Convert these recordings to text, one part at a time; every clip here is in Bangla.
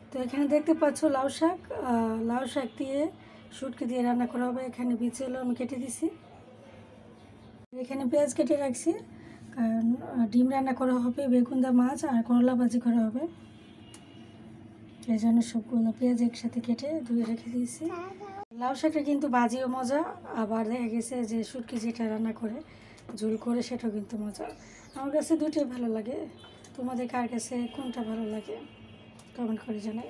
তো এখানে দেখতে পাচ্ছ লাউ শাক দিয়ে শুটকি দিয়ে রান্না করা হবে। এখানে বিচেলো আমি কেটে দিছি, এখানে পেঁয়াজ কেটে রাখছি, কারণ ডিম রান্না করা হবে, বেগুনদা মাছ আর করলা ভাজি করা হবে, এই জন্য সবগুলো পেঁয়াজ একসাথে কেটে ধুয়ে রেখে দিয়েছি। লাউ শাকটা কিন্তু ভাজিও মজা, আবার দেখা গেছে যে শুটকি যেটা রান্না করে ঝোল করে সেটাও কিন্তু মজা। আমার কাছে দুটোই ভালো লাগে, তোমাদের কার কাছে কোনটা ভালো লাগে কমেন্ট করে জানাই।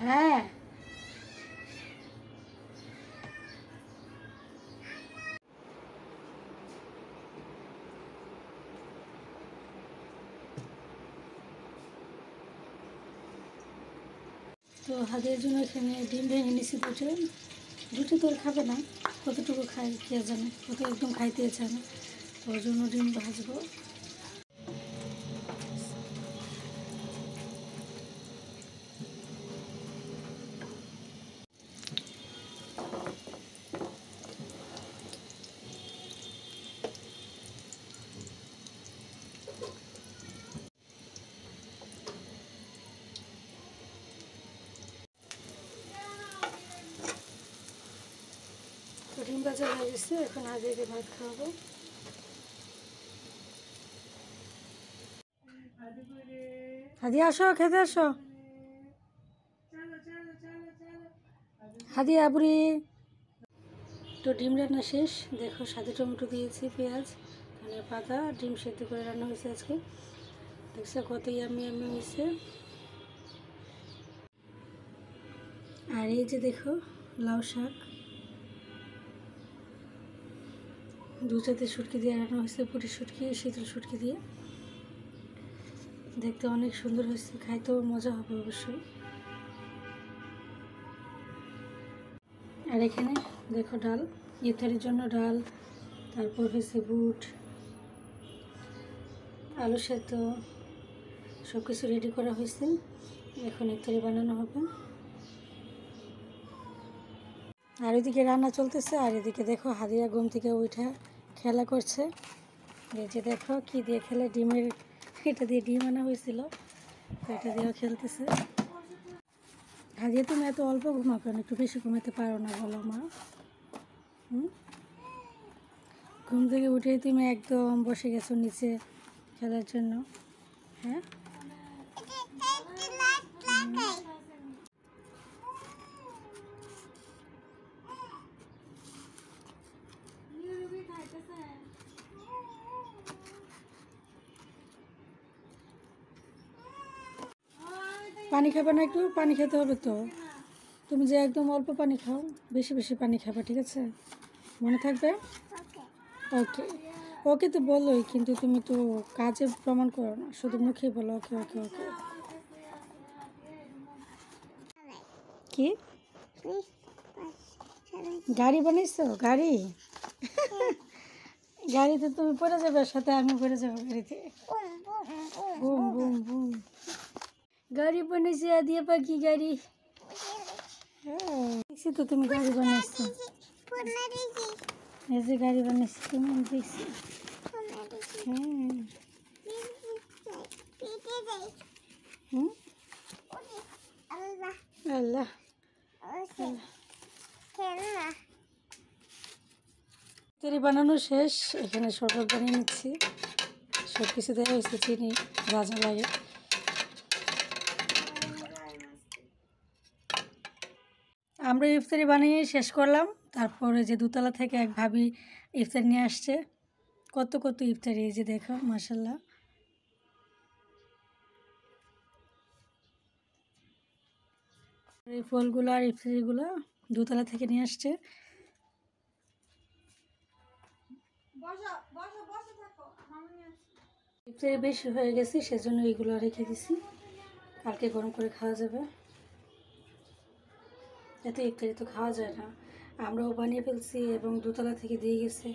হ্যাঁ, তো হাতের জন্য এখানে ডিম ভেঙে নিছি দুটো তো খাবে না, কতটুকু খায় কে জানে, কত একদম খাইতে চায় না, ওর জন্য ডিম ভাজবো। তো ডিম ভাজা হয়ে গেছে, এখন আগে ভাত খাওয়াবো। হাদিয়া আসো, খেতে আসো। হাদিয়া বুড়ি। তো ডিম রান্না শেষ, দেখো সাথে টমেটো দিয়েছি, পেঁয়াজ, ধনে পাতা, ডিম সেদ্ধ করে রান্না হয়েছে আজকে। দেখছো কত ইয়ামি ইয়ামি হয়েছে। আর এই যে দেখো লাউ শাক, দুটাতে শুটকি দিয়ে রান্না হয়েছে, পুরি শুটকি, শীতল শুটকি দিয়ে, দেখতে অনেক সুন্দর হয়েছে, খাইতেও মজা হবে অবশ্যই। আর এখানে দেখো ডাল, ইফতারের জন্য ডাল, তারপর হয়েছে বুট, আলু সেদ্ধ, সব কিছু রেডি করা হয়েছে, এখন ইফতারি বানানো হবে। আর এদিকে রান্না চলতেছে, আর এদিকে দেখো হাদিয়া ঘুম থেকে উঠে খেলা করছে। এই যে দেখো কি দিয়ে খেলে, ডিমের, এটা দিয়ে ডিম আনা হয়েছিল, এটা দিয়েও খেলতেছে। হাদিয়া তুমি এত অল্প ঘুমাও কেন, একটু বেশি ঘুমাতে পারো না বলো মা? ঘুম থেকে উঠেই তুমি একদম বসে গেছো নিচে খেলার জন্য, হ্যাঁ? পানি খাবে না? একটু পানি খেতে হবে তো, তুমি যে একদম অল্প পানি খাও, বেশি বেশি পানি খাবে, ঠিক আছে? মনে থাকবে? ওকে ওকে তো বলোই, কিন্তু তুমি তো কাজে প্রমাণ করো না, শুধু মুখে বলো ওকে ওকে ওকে। কি গাড়ি বানাইছো? গাড়ি? গাড়িতে তুমি পড়ে যাবে, সাথে আমি পড়ে যাবো গাড়িতে। Boom boom boom. গাড়ি বানাইছে আদিয়া পাখি, গাড়ি। হ্যাঁ দেখছি তো তুমি গাড়ি বানাইছো, এই যে গাড়ি বানাইছো তুমি, আমি দেখছি। হ্যাঁ আল্লাহ তৈরি বানানো শেষ, এখানে শরবত বানিয়ে নিচ্ছি, সব কিছু দেওয়া হয়েছে, চিনি যা যা লাগে। আমরা ইফতারি বানিয়ে শেষ করলাম, তারপরে যে দোতলা থেকে এক ভাবি ইফতারি নিয়ে আসছে, কত কত ইফতারি, এই যে দেখো মাশাল্লাহ। এই ফলগুলো আর ইফতারিগুলো দোতলা থেকে নিয়ে আসছে। ইফতারি বেশি হয়ে গেছে, সেজন্য এইগুলো রেখে দিছি, কালকে গরম করে খাওয়া যাবে। এত ইফতারি তো খাওয়া যায় না, আমরাও বানিয়ে ফেলছি এবং দোতলা থেকে দিয়ে গেছে।